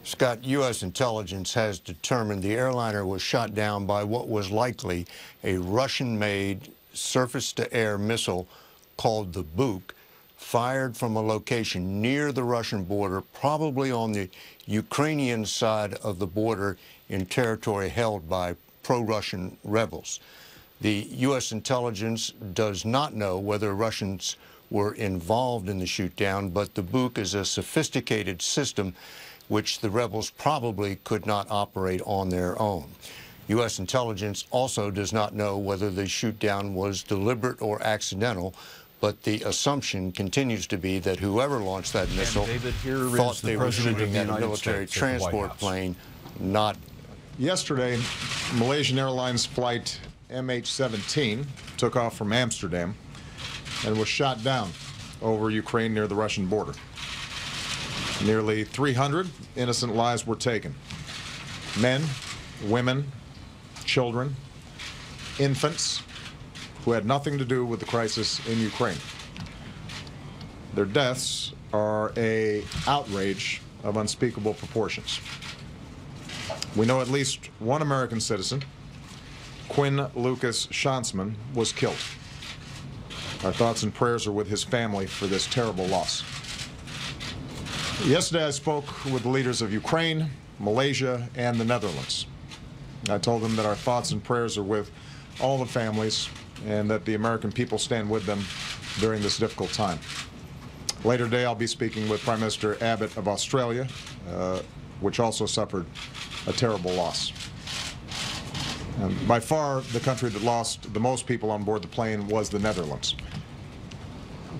Scott, U.S. intelligence has determined the airliner was shot down by what was likely a Russian-made surface-to-air missile called the Buk, fired from a location near the Russian border, probably on the Ukrainian side of the border in territory held by pro-Russian rebels. The U.S. intelligence does not know whether Russians were involved in the shoot-down, but the Buk is a sophisticated system which the rebels probably could not operate on their own. U.S. intelligence also does not know whether the shoot-down was deliberate or accidental, but the assumption continues to be that whoever launched that missile thought they were shooting at a military transport plane, not. Yesterday, Malaysian Airlines flight MH17 took off from Amsterdam and was shot down over Ukraine near the Russian border. Nearly 300 innocent lives were taken. Men, women, children, infants who had nothing to do with the crisis in Ukraine. Their deaths are an outrage of unspeakable proportions. We know at least one American citizen, Quinn Lucas Schansman, was killed. Our thoughts and prayers are with his family for this terrible loss. Yesterday, I spoke with the leaders of Ukraine, Malaysia, and the Netherlands. I told them that our thoughts and prayers are with all the families and that the American people stand with them during this difficult time. Later today, I'll be speaking with Prime Minister Abbott of Australia, which also suffered a terrible loss. By far, the country that lost the most people on board the plane was the Netherlands.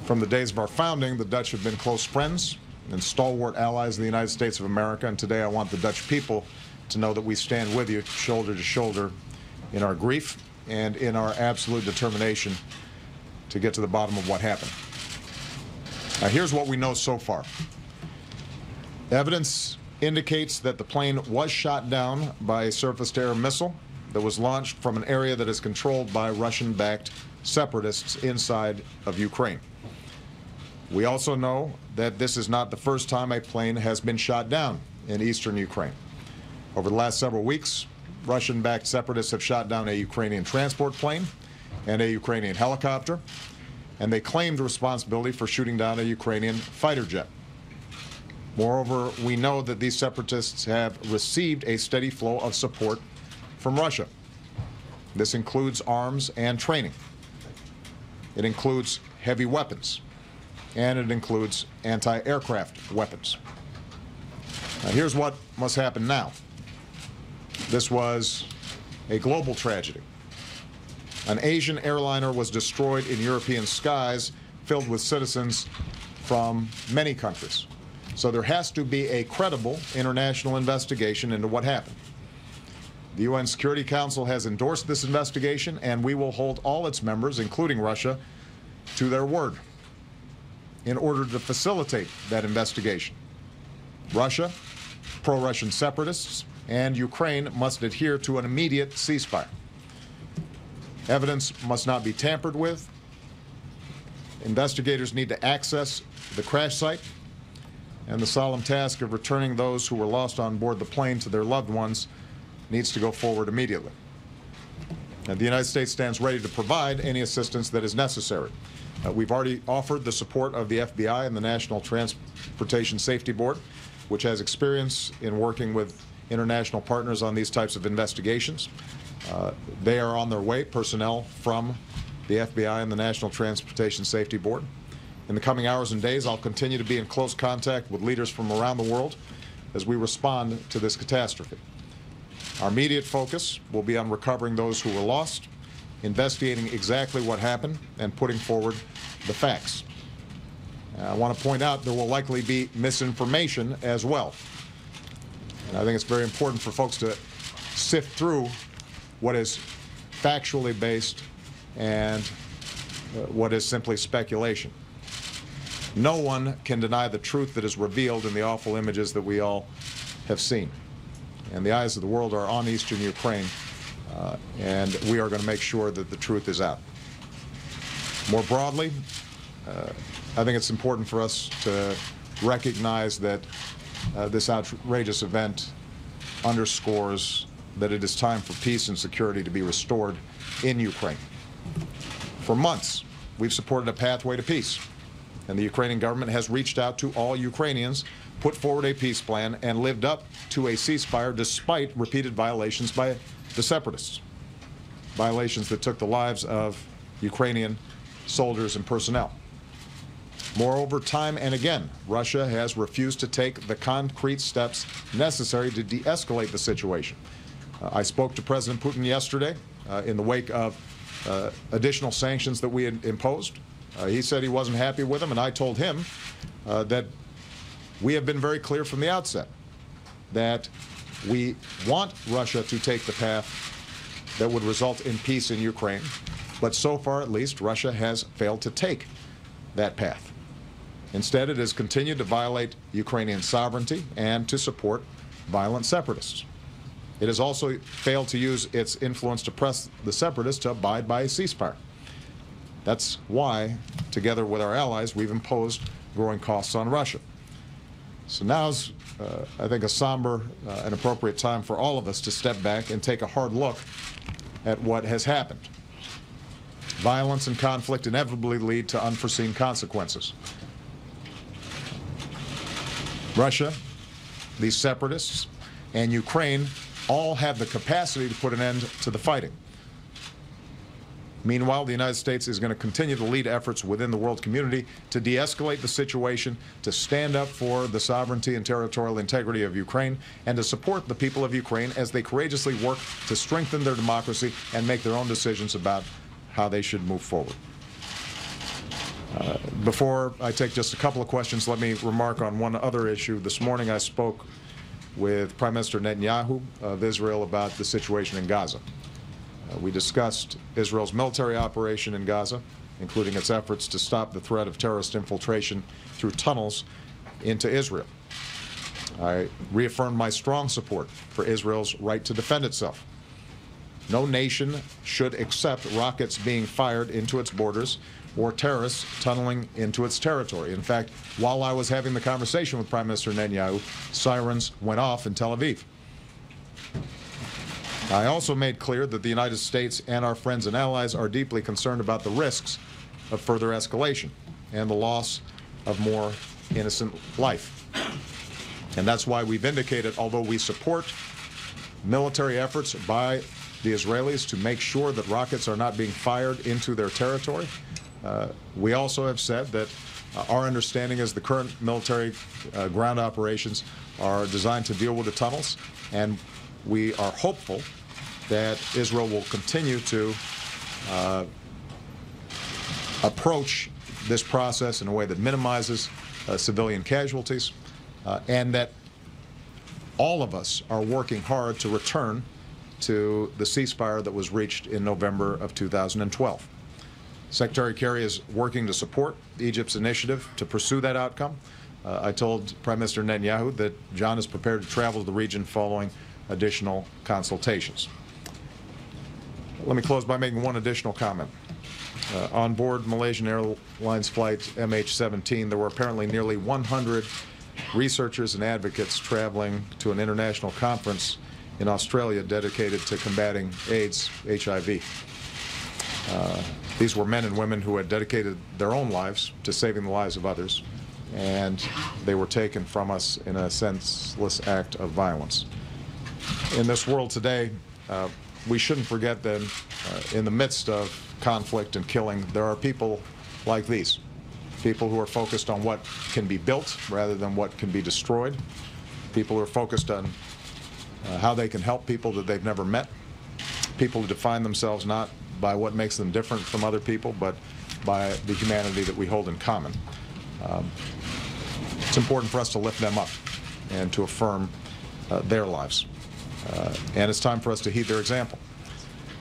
From the days of our founding, the Dutch have been close friends and stalwart allies of the United States of America, and today I want the Dutch people to know that we stand with you shoulder to shoulder in our grief and in our absolute determination to get to the bottom of what happened. Now, here's what we know so far. Evidence indicates that the plane was shot down by a surface-to-air missile that was launched from an area that is controlled by Russian-backed separatists inside of Ukraine. We also know that this is not the first time a plane has been shot down in eastern Ukraine. Over the last several weeks, Russian-backed separatists have shot down a Ukrainian transport plane and a Ukrainian helicopter, and they claimed responsibility for shooting down a Ukrainian fighter jet. Moreover, we know that these separatists have received a steady flow of support from Russia. This includes arms and training. It includes heavy weapons. And it includes anti-aircraft weapons. Now, here's what must happen now. This was a global tragedy. An Asian airliner was destroyed in European skies filled with citizens from many countries. So there has to be a credible international investigation into what happened. The UN Security Council has endorsed this investigation, and we will hold all its members, including Russia, to their word in order to facilitate that investigation. Russia, pro-Russian separatists, and Ukraine must adhere to an immediate ceasefire. Evidence must not be tampered with. Investigators need to access the crash site, and the solemn task of returning those who were lost on board the plane to their loved ones needs to go forward immediately. And the United States stands ready to provide any assistance that is necessary. We've already offered the support of the FBI and the National Transportation Safety Board, which has experience in working with international partners on these types of investigations. They are on their way, personnel from the FBI and the National Transportation Safety Board. In the coming hours and days, I'll continue to be in close contact with leaders from around the world as we respond to this catastrophe. Our immediate focus will be on recovering those who were lost, investigating exactly what happened, and putting forward the facts. I want to point out there will likely be misinformation as well. And I think it's very important for folks to sift through what is factually based and what is simply speculation. No one can deny the truth that is revealed in the awful images that we all have seen. And the eyes of the world are on eastern Ukraine, and we are going to make sure that the truth is out. More broadly, I think it's important for us to recognize that this outrageous event underscores that it is time for peace and security to be restored in Ukraine. For months, we've supported a pathway to peace, and the Ukrainian government has reached out to all Ukrainians, put forward a peace plan, and lived up to a ceasefire despite repeated violations by the separatists, violations that took the lives of Ukrainian soldiers and personnel. Moreover, time and again, Russia has refused to take the concrete steps necessary to de-escalate the situation. I spoke to President Putin yesterday in the wake of additional sanctions that we had imposed. He said he wasn't happy with them, and I told him that we have been very clear from the outset that we want Russia to take the path that would result in peace in Ukraine, but so far at least Russia has failed to take that path. Instead, it has continued to violate Ukrainian sovereignty and to support violent separatists. It has also failed to use its influence to press the separatists to abide by a ceasefire. That's why, together with our allies, we've imposed growing costs on Russia. So now's, I think, a somber and appropriate time for all of us to step back and take a hard look at what has happened. Violence and conflict inevitably lead to unforeseen consequences. Russia, these separatists, and Ukraine all have the capacity to put an end to the fighting. Meanwhile, the United States is going to continue to lead efforts within the world community to de-escalate the situation, to stand up for the sovereignty and territorial integrity of Ukraine, and to support the people of Ukraine as they courageously work to strengthen their democracy and make their own decisions about how they should move forward. Before I take just a couple of questions, let me remark on one other issue. This morning I spoke with Prime Minister Netanyahu of Israel about the situation in Gaza. We discussed Israel's military operation in Gaza, including its efforts to stop the threat of terrorist infiltration through tunnels into Israel. I reaffirmed my strong support for Israel's right to defend itself. No nation should accept rockets being fired into its borders or terrorists tunneling into its territory. In fact, while I was having the conversation with Prime Minister Netanyahu, sirens went off in Tel Aviv. I also made clear that the United States and our friends and allies are deeply concerned about the risks of further escalation and the loss of more innocent life. And that's why we've indicated, although we support military efforts by the Israelis to make sure that rockets are not being fired into their territory, we also have said that our understanding is the current military ground operations are designed to deal with the tunnels, and we are hopeful that Israel will continue to approach this process in a way that minimizes civilian casualties, and that all of us are working hard to return to the ceasefire that was reached in November of 2012. Secretary Kerry is working to support Egypt's initiative to pursue that outcome. I told Prime Minister Netanyahu that John is prepared to travel to the region following additional consultations. Let me close by making one additional comment. On board Malaysian Airlines flight MH17, there were apparently nearly 100 researchers and advocates traveling to an international conference in Australia dedicated to combating AIDS, HIV. These were men and women who had dedicated their own lives to saving the lives of others, and they were taken from us in a senseless act of violence. In this world today, we shouldn't forget that in the midst of conflict and killing, there are people like these, people who are focused on what can be built rather than what can be destroyed, people who are focused on how they can help people that they've never met, people who define themselves not by what makes them different from other people, but by the humanity that we hold in common. It's important for us to lift them up and to affirm their lives. And it's time for us to heed their example.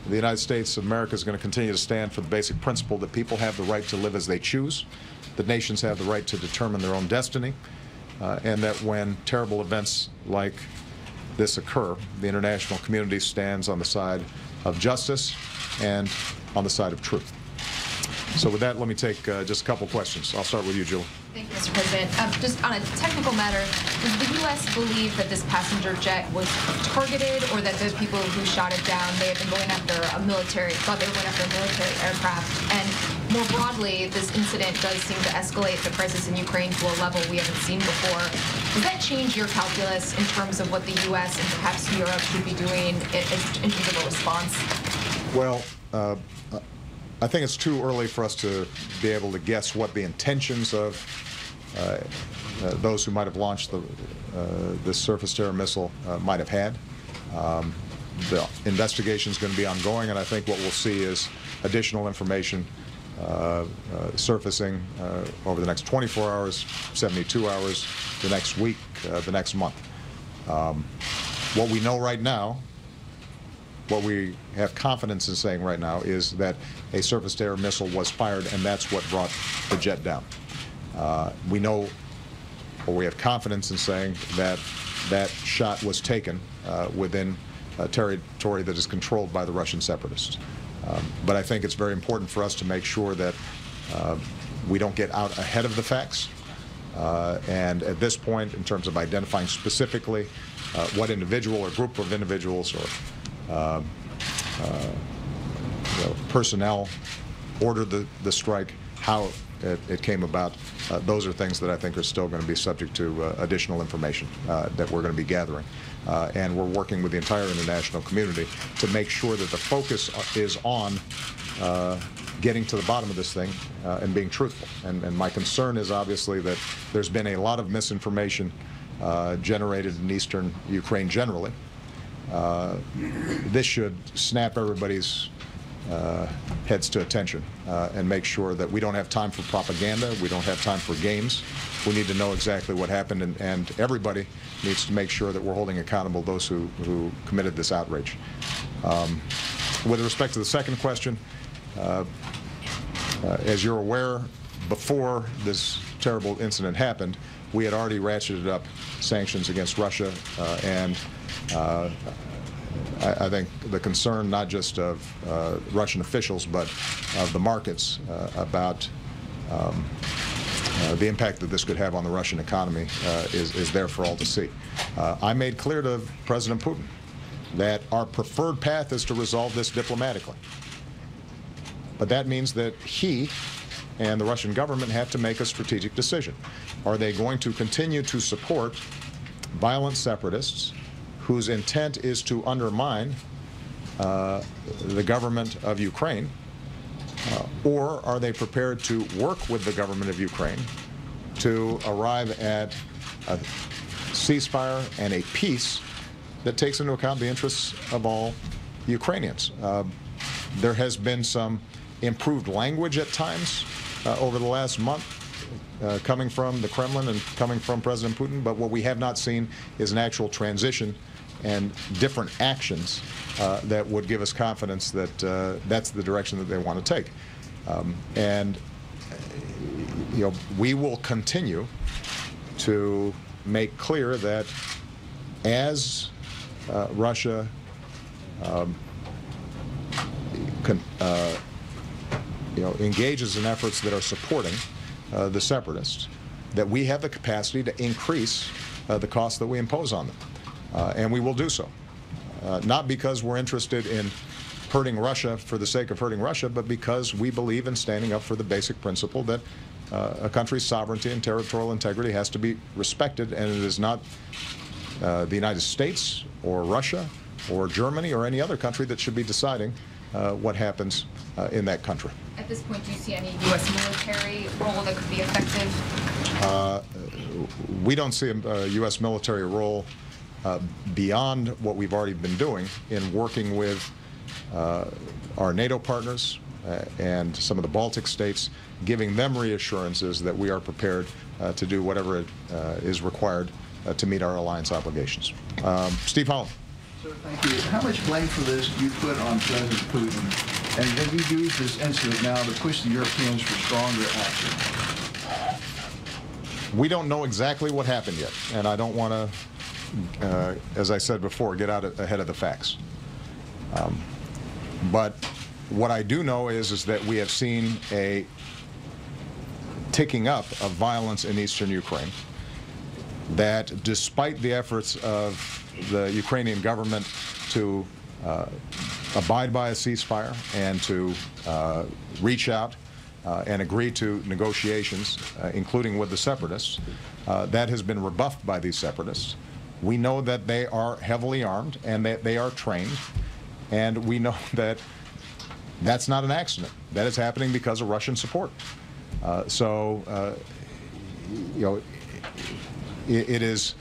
The United States of America is going to continue to stand for the basic principle that people have the right to live as they choose, that nations have the right to determine their own destiny, and that when terrible events like this occur, the international community stands on the side of justice and on the side of truth. So with that, let me take just a couple questions. I'll start with you, Julie. Thank you, Mr. President. Just on a technical matter, Does the U.S. believe that this passenger jet was targeted, or that the people who shot it down may have been going after a military aircraft? And more broadly, this incident does seem to escalate the crisis in Ukraine to a level we haven't seen before. Does that change your calculus in terms of what the U.S. and perhaps Europe should be doing in terms of a response? Well, I think it's too early for us to be able to guess what the intentions of those who might have launched this surface-to-air missile might have had. The investigation is going to be ongoing, and I think what we'll see is additional information surfacing over the next 24 hours, 72 hours, the next week, the next month. What we know right now, what we have confidence in saying right now, is that a surface-to-air missile was fired, and that's what brought the jet down. We know, or we have confidence in saying that that shot was taken within territory that is controlled by the Russian separatists. But I think it's very important for us to make sure that we don't get out ahead of the facts. And at this point, in terms of identifying specifically what individual or group of individuals or personnel ordered the strike, how it came about, those are things that I think are still going to be subject to additional information that we're going to be gathering. And we're working with the entire international community to make sure that the focus is on getting to the bottom of this thing and being truthful. And my concern is obviously that there's been a lot of misinformation generated in eastern Ukraine generally. This should snap everybody's heads to attention and make sure that we don't have time for propaganda, we don't have time for games. We need to know exactly what happened, and everybody needs to make sure that we're holding accountable those who committed this outrage. With respect to the second question, as you're aware, before this terrible incident happened, we had already ratcheted up sanctions against Russia, and I think the concern not just of Russian officials but of the markets about the impact that this could have on the Russian economy is there for all to see. I made clear to President Putin that our preferred path is to resolve this diplomatically. But that means that he and the Russian government have to make a strategic decision. Are they going to continue to support violent separatists whose intent is to undermine the government of Ukraine, or are they prepared to work with the government of Ukraine to arrive at a ceasefire and a peace that takes into account the interests of all Ukrainians? There has been some improved language at times over the last month coming from the Kremlin and coming from President Putin, but what we have not seen is an actual transition and different actions that would give us confidence that that's the direction that they want to take. And we will continue to make clear that as Russia engages in efforts that are supporting the separatists, that we have the capacity to increase the costs that we impose on them. And we will do so. Not because we're interested in hurting Russia for the sake of hurting Russia, but because we believe in standing up for the basic principle that a country's sovereignty and territorial integrity has to be respected, and it is not the United States or Russia or Germany or any other country that should be deciding what happens in that country. At this point, do you see any U.S. military role that could be effective? We don't see a U.S. military role beyond what we've already been doing in working with our NATO partners and some of the Baltic states, giving them reassurances that we are prepared to do whatever is required to meet our alliance obligations. Steve Holland. Sir, thank you. How much blame for this do you put on President Putin? And have you used this incident now to push the Europeans for stronger action? We don't know exactly what happened yet, and I don't want to, as I said before, get out ahead of the facts. But what I do know is that we have seen a ticking up of violence in eastern Ukraine. that despite the efforts of the Ukrainian government to abide by a ceasefire and to reach out and agree to negotiations, including with the separatists, that has been rebuffed by these separatists. We know that they are heavily armed and that they are trained, and we know that that's not an accident. That is happening because of Russian support. You know, it is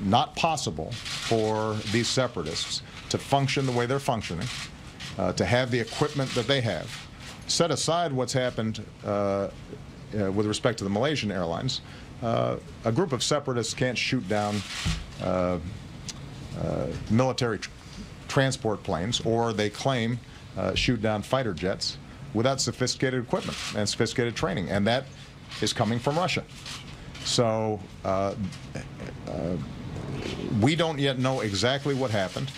not possible for these separatists to function the way they're functioning, to have the equipment that they have. Set aside what's happened with respect to the Malaysian Airlines, a group of separatists can't shoot down military transport planes, or they claim shoot down fighter jets without sophisticated equipment and sophisticated training, and that is coming from Russia. So we don't yet know exactly what happened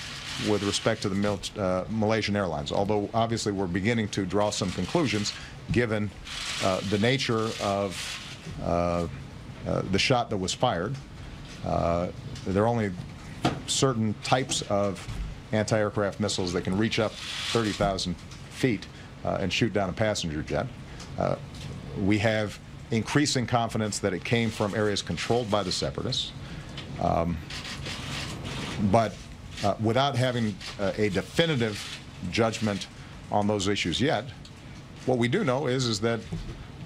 with respect to the Malaysian Airlines, although obviously we're beginning to draw some conclusions given the nature of the shot that was fired. There are only certain types of anti-aircraft missiles that can reach up 30,000 feet and shoot down a passenger jet. We have increasing confidence that it came from areas controlled by the separatists. But without having a definitive judgment on those issues yet, what we do know is that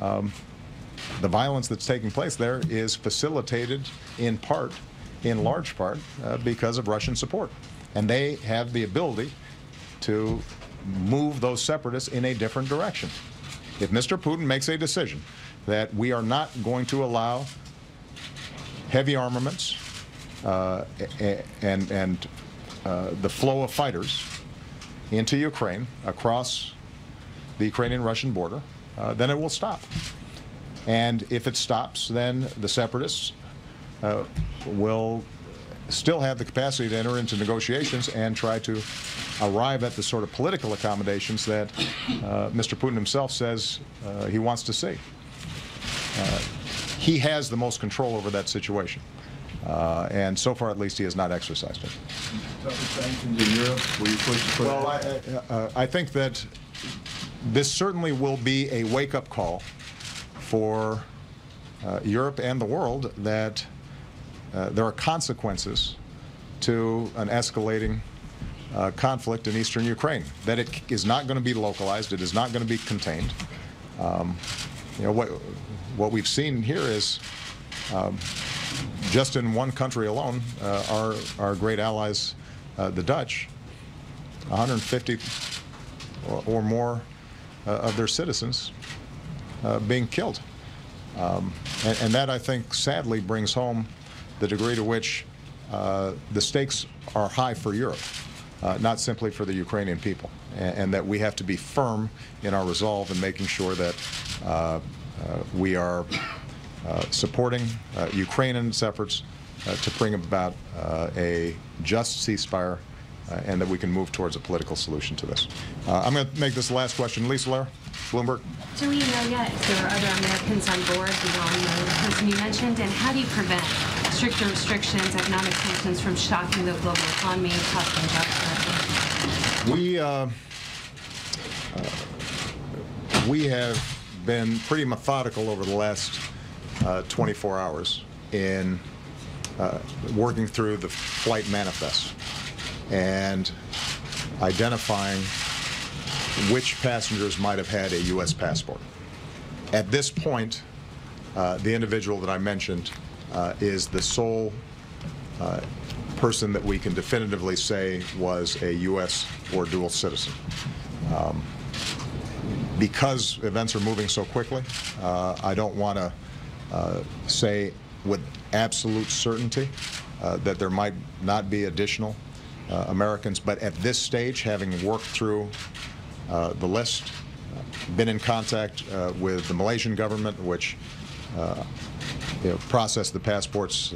the violence that's taking place there is facilitated in large part, because of Russian support. And they have the ability to move those separatists in a different direction. If Mr. Putin makes a decision that we are not going to allow heavy armaments and the flow of fighters into Ukraine across the Ukrainian-Russian border, then it will stop. And if it stops, then the separatists will still have the capacity to enter into negotiations and try to arrive at the sort of political accommodations that Mr. Putin himself says he wants to see. He has the most control over that situation. And so far, at least, he has not exercised it. Sanctions in Europe, were you pushed to put Well, I think that this certainly will be a wake-up call for Europe and the world that there are consequences to an escalating conflict in eastern Ukraine, that it is not going to be localized, it is not going to be contained. You know, what we've seen here is just in one country alone, our great allies, the Dutch, 150 or more of their citizens being killed. And that, I think, sadly brings home the degree to which the stakes are high for Europe, not simply for the Ukrainian people, and that we have to be firm in our resolve in making sure that we are supporting Ukrainians' efforts to bring about a just ceasefire and that we can move towards a political solution to this. I'm going to make this the last question. Lisa Lair, Bloomberg. Do we know yet if there are other Americans on board beyond the person you mentioned? And how do you prevent stricter restrictions, economic sanctions from shocking the global economy and costing jobs? We have been pretty methodical over the last 24 hours in working through the flight manifest and identifying which passengers might have had a U.S. passport. At this point, the individual that I mentioned is the sole person that we can definitively say was a U.S. or dual citizen. Because events are moving so quickly, I don't want to say with absolute certainty that there might not be additional Americans, but at this stage, having worked through the list, been in contact with the Malaysian government, which processed the passports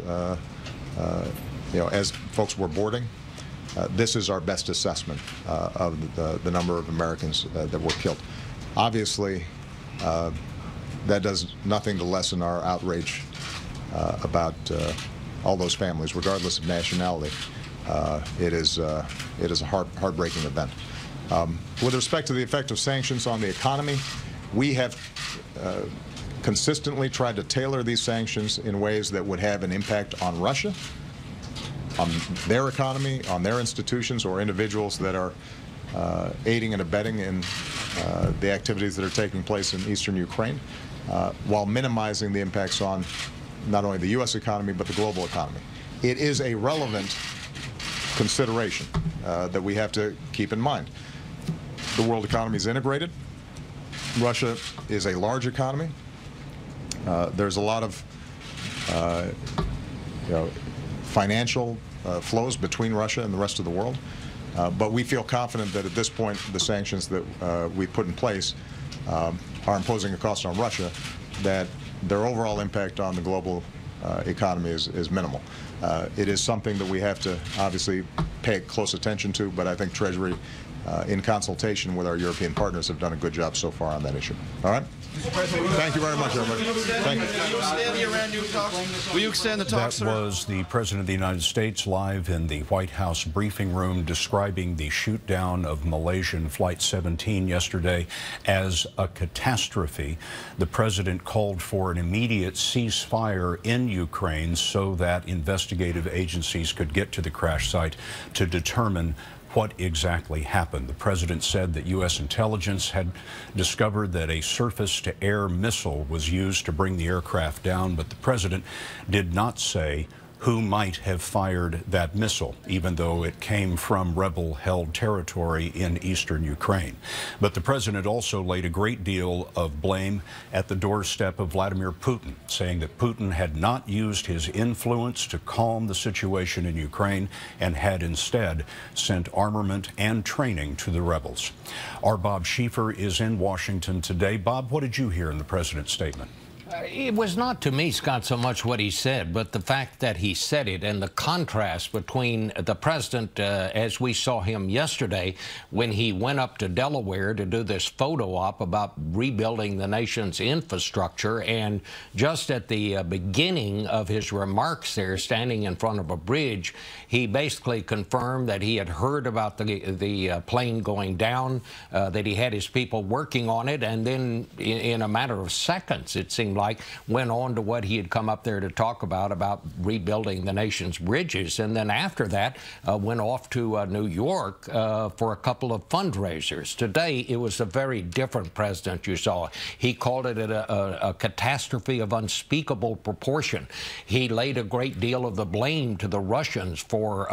as folks were boarding. This is our best assessment of the number of Americans that were killed. Obviously, that does nothing to lessen our outrage about all those families, regardless of nationality. It is a heartbreaking event. With respect to the effect of sanctions on the economy, we have consistently tried to tailor these sanctions in ways that would have an impact on Russia, on their economy, on their institutions, or individuals that are aiding and abetting in the activities that are taking place in eastern Ukraine, while minimizing the impacts on not only the U.S. economy, but the global economy. It is a relevant consideration that we have to keep in mind. The world economy is integrated. Russia is a large economy. There's a lot of financial flows between Russia and the rest of the world. But we feel confident that at this point, the sanctions that we put in place are imposing a cost on Russia, that their overall impact on the global economy is minimal. It is something that we have to obviously pay close attention to, but I think Treasury, in consultation with our European partners, have done a good job so far on that issue. All right? Thank you very much, everybody. Thank you. Will you extend the Iran-nuke talks? Will you extend the talks, That was the President of the United States live in the White House briefing room describing the shoot-down of Malaysian Flight 17 yesterday as a catastrophe. The President called for an immediate ceasefire in Ukraine so that investigative agencies could get to the crash site to determine what exactly happened. The President said that U.S. intelligence had discovered that a surface-to-air missile was used to bring the aircraft down, but the President did not say who might have fired that missile, even though it came from rebel-held territory in eastern Ukraine. But the President also laid a great deal of blame at the doorstep of Vladimir Putin, saying that Putin had not used his influence to calm the situation in Ukraine and had instead sent armament and training to the rebels. Our Bob Schieffer is in Washington today. Bob, what did you hear in the President's statement? It was not, to me, Scott, so much what he said, but the fact that he said it and the contrast between the president, as we saw him yesterday, when he went up to Delaware to do this photo op about rebuilding the nation's infrastructure, and just at the beginning of his remarks there, standing in front of a bridge, he basically confirmed that he had heard about the plane going down, that he had his people working on it, and then in a matter of seconds, it seemed like, went on to what he had come up there to talk about rebuilding the nation's bridges. And then after that, went off to New York for a couple of fundraisers. Today, it was a very different president you saw. He called it a catastrophe of unspeakable proportion. He laid a great deal of the blame to the Russians for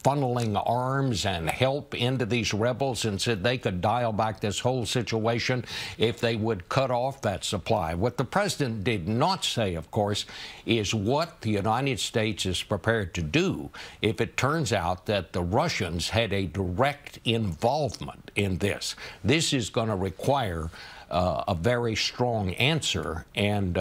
funneling arms and help into these rebels, and said they could dial back this whole situation if they would cut off that supply. What the president did not say, of course, is what the United States is prepared to do if it turns out that the Russians had a direct involvement in this. This is going to require a very strong answer, and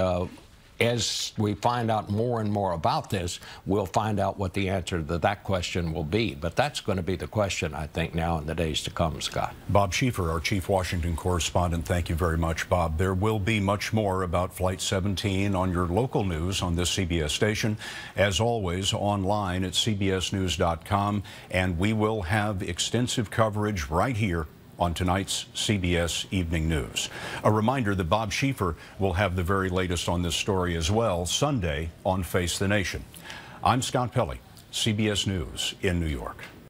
as we find out more and more about this, we'll find out what the answer to that question will be. But that's going to be the question, I think, now in the days to come, Scott. Bob Schieffer, our chief Washington correspondent, thank you very much, Bob. There will be much more about Flight 17 on your local news on this CBS station, as always, online at cbsnews.com, and we will have extensive coverage right here on tonight's CBS Evening News. A reminder that Bob Schieffer will have the very latest on this story as well Sunday on Face the Nation. I'm Scott Pelley, CBS News in New York.